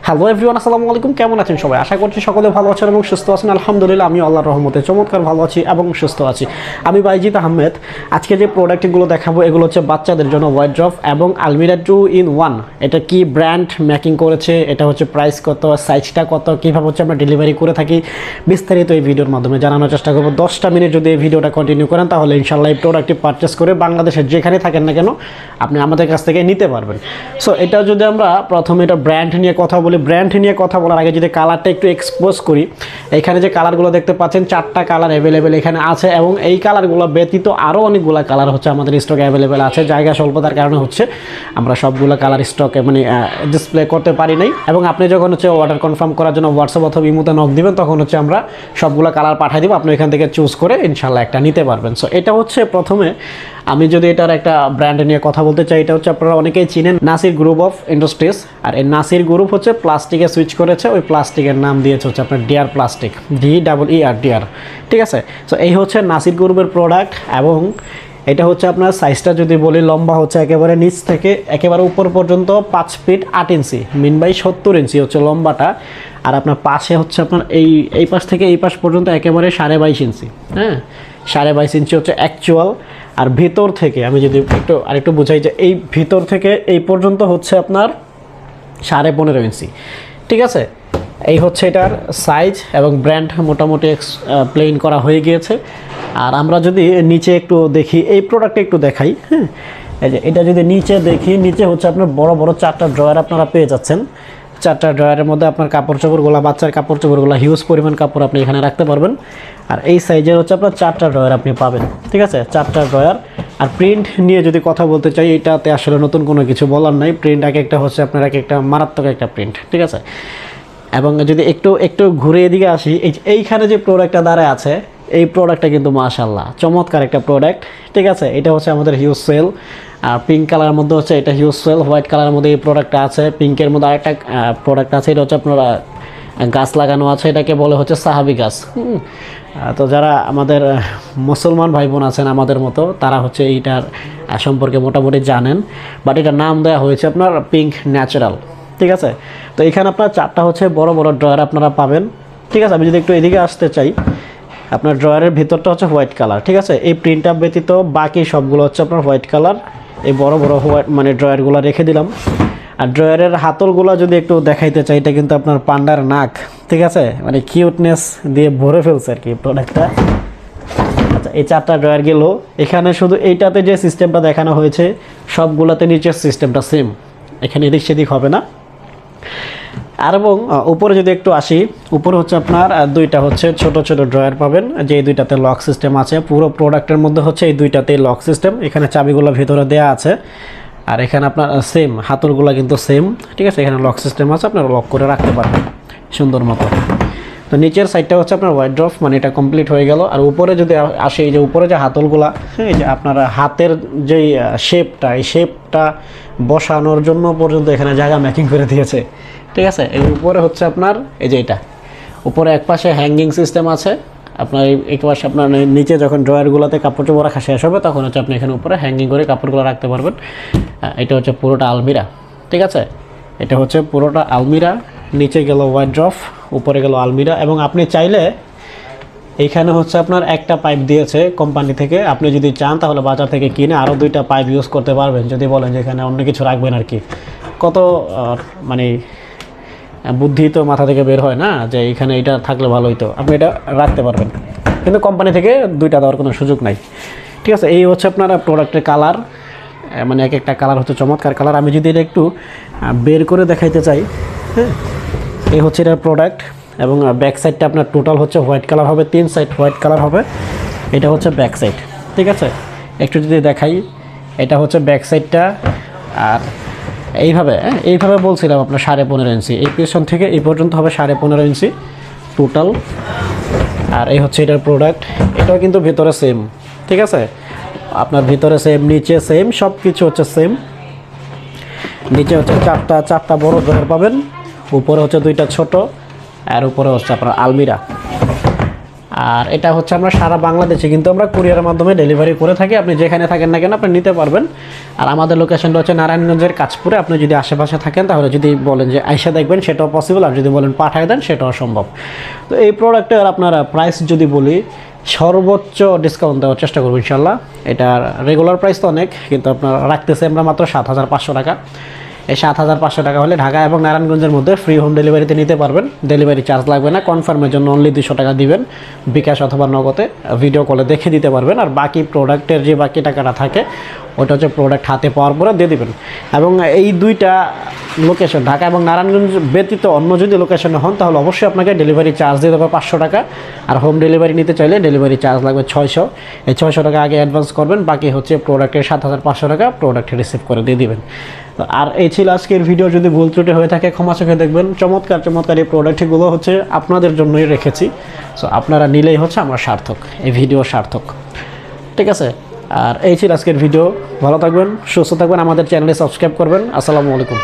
Hello everyone, আসসালামু আলাইকুম। কেমন আছেন সবাই? আশা করছি সকলে ভালো আছেন এবং সুস্থ আছেন। আলহামদুলিল্লাহ, আমি আল্লাহর রহমতে চমৎকার ভালো আছি এবং সুস্থ আছি। আমি বাইজিত আহমেদ। আজকে যে প্রোডাক্টগুলো দেখাবো এগুলো হচ্ছে বাচ্চাদের জন্য ওয়ার্ড্রপ এবং আলমিরা 2-in-1। এটা কি ব্র্যান্ড মেকিং করেছে, এটা হচ্ছে প্রাইস কত, সাইজটা কত, কীভাবে হচ্ছে আমরা ডেলিভারি করে থাকি, বিস্তারিত এই ভিডিওর মাধ্যমে জানানোর চেষ্টা করবো। 10টা মিনিট যদি এই ভিডিওটা কন্টিনিউ করেন তাহলে ইনশাল্লাহ এই প্রোডাক্টটি পারচেস করে বাংলাদেশের যেখানে থাকেন না কেন আপনি আমাদের কাছ থেকে নিতে পারবেন। সো এটা যদি আমরা প্রথমে এটা ব্র্যান্ড নিয়ে কথা বলি, ব্র্যান্ড নিয়ে কথা বলার আগে যদি কালারটা একটু এক্সপোজ করি, এখানে যে কালারগুলো দেখতে পাচ্ছেন 4টা কালার অ্যাভেলেবেল এখানে আছে এবং এই কালারগুলো ব্যতীত আরও অনেকগুলো কালার হচ্ছে আমাদের স্টকে অ্যাভেলেবেল আছে। জায়গা স্বল্পতার কারণে হচ্ছে আমরা সবগুলো কালার স্টকে ডিসপ্লে করতে পারি নাই। এবং আপনি যখন হচ্ছে অর্ডার কনফার্ম করার জন্য হোয়াটসঅ্যাপ অথবা ইমোতে নক দিবেন তখন হচ্ছে আমরা সবগুলো কালার পাঠিয়ে দিব, আপনি এখান থেকে চুজ করে ইনশাল্লাহ একটা নিতে পারবেন। সো এটা হচ্ছে প্রথমে আমি যদি এটার একটা ব্র্যান্ড নিয়ে কথা বলতে চাই, এটা হচ্ছে আপনারা অনেকেই চিনেন নাসির গ্রুপ অফ ইন্ডাস্ট্রিজ। আর এই নাসির গ্রুপ হচ্ছে প্লাস্টিকে সুইচ করেছে, ওই প্লাস্টিকের নাম দিয়েছে হচ্ছে আপনার ডিয়ার প্লাস্টিক, DEER ডিয়ার, ঠিক আছে। সো এই হচ্ছে নাসির গ্রুপের প্রোডাক্ট এবং এটা হচ্ছে আপনার সাইজটা যদি বলি, লম্বা হচ্ছে একেবারে নিচ থেকে একেবারে উপর পর্যন্ত 5 ফিট 8 ইঞ্চি, মিন বাই 70 ইঞ্চি হচ্ছে লম্বাটা। আর আপনার পাশে হচ্ছে আপনার এই পাশ থেকে এই পাশ পর্যন্ত একেবারে 22.5 ইঞ্চি, হ্যাঁ 22.5 ইঞ্চি হচ্ছে অ্যাকচুয়াল। আর ভিতর থেকে আমি যদি আরেকটু বোঝাই যে এই ভিতর থেকে এই পর্যন্ত হচ্ছে আপনার 15.5 ইঞ্চি, ঠিক আছে। এই হচ্ছে এটার সাইজ এবং ব্র্যান্ড মোটামুটি এক্সপ্লেইন করা হয়ে গিয়েছে। আর আমরা যদি নিচে একটু দেখি, এই প্রোডাক্টটা একটু দেখাই, হ্যাঁ এই যে এটা যদি নিচে দেখি, নিচে হচ্ছে আপনার বড় বড় 4টা ড্রয়ার আপনারা পেয়ে যাচ্ছেন। 4টা ড্রয়ারের মধ্যে আপনার কাপড় চোপড়গুলো, বাচ্চার কাপড় চোপড়গুলো হিউজ পরিমাণ কাপড় আপনি এখানে রাখতে পারবেন। আর এই সাইজের হচ্ছে আপনার 4টা ড্রয়ার আপনি পাবেন, ঠিক আছে, 4টা ড্রয়ার। আর প্রিন্ট নিয়ে যদি কথা বলতে চাই, এটাতে আসলে নতুন কোনো কিছু বলার নাই। প্রিন্ট একটা হচ্ছে আপনার একটা মারাত্মক একটা প্রিন্ট, ঠিক আছে। এবং যদি একটু ঘুরে এদিকে আসি, এইখানে যে প্রোডাক্টটা দাঁড়ায় আছে, এই প্রোডাক্টটা কিন্তু মাশাআল্লাহ চমৎকার একটা প্রোডাক্ট, ঠিক আছে। এটা হচ্ছে আমাদের হিউজ সেল। আর পিঙ্ক কালারের মধ্যে হচ্ছে এটা হিউজ সেল, হোয়াইট কালারের মধ্যে এই প্রোডাক্টটা আছে, পিঙ্কের মধ্যে আরেকটা প্রোডাক্ট আছে, এটা হচ্ছে আপনারা গাছ লাগানো আছে, এটাকে বলে হচ্ছে সাহাবি গাছ। তো যারা আমাদের মুসলমান ভাই বোন আছেন আমাদের মতো, তারা হচ্ছে এইটার সম্পর্কে মোটামুটি জানেন। বাট এটার নাম দেওয়া হয়েছে আপনার পিঙ্ক ন্যাচারাল, ঠিক আছে। তো এখানে আপনার 4টা হচ্ছে বড় বড় ড্রয়ার আপনারা পাবেন, ঠিক আছে। আমি যদি একটু এদিকে আসতে চাই, আপনার ড্রয়ারের ভিতরটা হচ্ছে হোয়াইট কালার, ঠিক আছে। এই প্রিন্টটা ব্যতীত বাকি সবগুলো হচ্ছে আপনার হোয়াইট কালার। এই বড় বড় হোয়াইট ড্রয়ারগুলো রেখে দিলাম। আর ড্রয়ারের হাতলগুলো যদি একটু দেখাইতে চাই, এটা কিন্তু আপনার পান্ডার নাক, ঠিক আছে, কিউটনেস দিয়ে ভরে ফেলছে আর কি প্রোডাক্টটা। আচ্ছা, এই 4টা ড্রয়ার গেল। এখানে শুধু এইটাতে যে সিস্টেমটা দেখানো হয়েছে সবগুলোতে নিচের সিস্টেমটা সেম, এখানে এদিক সেদিক হবে না। আর এবং উপরে যদি একটু আসি, উপরে হচ্ছে আপনার 2টা হচ্ছে ছোট ছোট ড্রয়ার পাবেন, যে এই 2টাতে লক সিস্টেম আছে। পুরো প্রোডাক্টের মধ্যে হচ্ছে এই 2টাতেই লক সিস্টেম। এখানে চাবিগুলো ভেতরে দেওয়া আছে। আর এখানে আপনার সেম হাতলগুলো কিন্তু সেম, ঠিক আছে। এখানে লক সিস্টেম আছে, আপনারা লক করে রাখতে পারবেন সুন্দর মতো। তো নিচের সাইডটা হচ্ছে আপনার ওয়ার্ড্রপ, এটা কমপ্লিট হয়ে গেল। আর উপরে যদি আসে, এই যে উপরে যে হাতলগুলা, এই যে আপনার হাতের যেই শেপটা, এই শেপটা বসানোর জন্য পর্যন্ত এখানে জায়গা মেকিং করে দিয়েছে, ঠিক আছে। এই উপরে হচ্ছে আপনার এই যে এটা উপরে একপাশে হ্যাঙ্গিং সিস্টেম আছে। আপনার এই পাশে আপনার নিচে যখন ড্রয়ারগুলোতে কাপড় চোপড় রাখা শেষ হবে তখন হচ্ছে আপনি এখানে উপরে হ্যাঙ্গিং করে কাপড়গুলো রাখতে পারবেন। এটা হচ্ছে পুরোটা আলমিরা, ঠিক আছে। এটা হচ্ছে পুরোটা আলমিরা, নিচে গেল ওয়ার্ড্রপ, উপরে গেল আলমিরা। এবং আপনি চাইলে এইখানে হচ্ছে আপনার একটা পাইপ দিয়েছে কোম্পানি থেকে, আপনি যদি চান তাহলে বাজার থেকে কিনে আরও 2টা পাইপ ইউজ করতে পারবেন, যদি বলেন যে এখানে অন্য কিছু রাখবেন আর কি। কত বুদ্ধি তো মাথা থেকে বের হয় না, যে এখানে এটা থাকলে ভালো হইতো, আপনি এটা রাখতে পারবেন, কিন্তু কোম্পানি থেকে 2টা দেওয়ার কোনো সুযোগ নাই, ঠিক আছে। এই হচ্ছে আপনার প্রোডাক্টের কালার, এক একটা কালার হচ্ছে চমৎকার কালার। আমি যদি এটা একটু বের করে দেখাইতে চাই, হ্যাঁ এই হচ্ছে এটার প্রোডাক্ট। এবং ব্যাক সাইডটা আপনার টোটাল হচ্ছে হোয়াইট কালার হবে, 3 সাইড হোয়াইট কালার হবে। এটা হচ্ছে ব্যাক সাইড, ঠিক আছে। একটু যদি দেখাই, এটা হচ্ছে ব্যাক সাইডটা। আর এইভাবে বলছিলাম আপনার 15.5 ইঞ্চি, এই পেছন থেকে এই পর্যন্ত হবে 15.5 ইঞ্চি টোটাল। আর এই হচ্ছে এটার প্রোডাক্ট, এটাও কিন্তু ভিতরে সেম, ঠিক আছে। আপনার ভিতরে সেম, নিচে সেম, সব কিছু হচ্ছে সেম। নিচে হচ্ছে 4টা বড় ড্রয়ার পাবেন, উপরে হচ্ছে 2টা ছোট, আর উপরে হচ্ছে আপনার আলমিরা। আর এটা হচ্ছে আমরা সারা বাংলাদেশে কিন্তু আমরা কুরিয়ারের মাধ্যমে ডেলিভারি করে থাকি। আপনি যেখানে থাকেন না কেন আপনি নিতে পারবেন। আর আমাদের লোকেশনটা হচ্ছে নারায়ণগঞ্জের কাঁচপুরে। আপনি যদি আশেপাশে থাকেন তাহলে যদি বলেন যে আইসা দেখবেন সেটাও পসিবল, আর যদি বলেন পাঠায় দেন সেটাও সম্ভব। তো এই প্রোডাক্টের আপনারা প্রাইস যদি বলি, সর্বোচ্চ ডিসকাউন্ট দেওয়ার চেষ্টা করবো ইনশাল্লাহ। এটার রেগুলার প্রাইস তো অনেক, কিন্তু আপনার রাখতেছে আমরা মাত্র 7,500 টাকা। এই 7,500 টাকা হলে ঢাকা এবং নারায়ণগঞ্জের মধ্যে ফ্রি হোম ডেলিভারিতে নিতে পারবেন। ডেলিভারি চার্জ লাগবে না, কনফার্মের জন্য অনলি 200 টাকা দিবেন বিকাশ অথবা নগদে, ভিডিও কলে দেখে দিতে পারবেন। আর বাকি প্রোডাক্টের যে বাকি টাকাটা থাকে ওটা হচ্ছে প্রোডাক্ট হাতে পাওয়ার পরে দিয়ে দিবেন। এবং এই দুইটা লোকেশন ঢাকা এবং নারায়ণগঞ্জ ব্যতীত অন্য যদি লোকেশনে হন তাহলে অবশ্যই আপনাকে ডেলিভারি চার্জ দিতে হবে 500 টাকা। আর হোম ডেলিভারি নিতে চাইলে ডেলিভারি চার্জ লাগবে 600। এই 600 টাকা আগে অ্যাডভান্স করবেন, বাকি হচ্ছে প্রোডাক্টের 7,500 টাকা প্রোডাক্ট রিসিভ করে দিয়ে দিবেন। আর এই ছিল আজকের ভিডিও। যদি ভুল ত্রুটি হয়ে থাকে ক্ষমা চোখে দেখবেন। চমৎকার চমৎকার এই প্রোডাক্টগুলো হচ্ছে আপনাদের জন্যই রেখেছি। সো আপনারা নিলেই হচ্ছে আমরা সার্থক, এই ভিডিও সার্থক, ঠিক আছে। আর এই ছিল আজকের ভিডিও। ভালো থাকবেন, সুস্থ থাকবেন, আমাদের চ্যানেলে সাবস্ক্রাইব করবেন। আসসালামু আলাইকুম।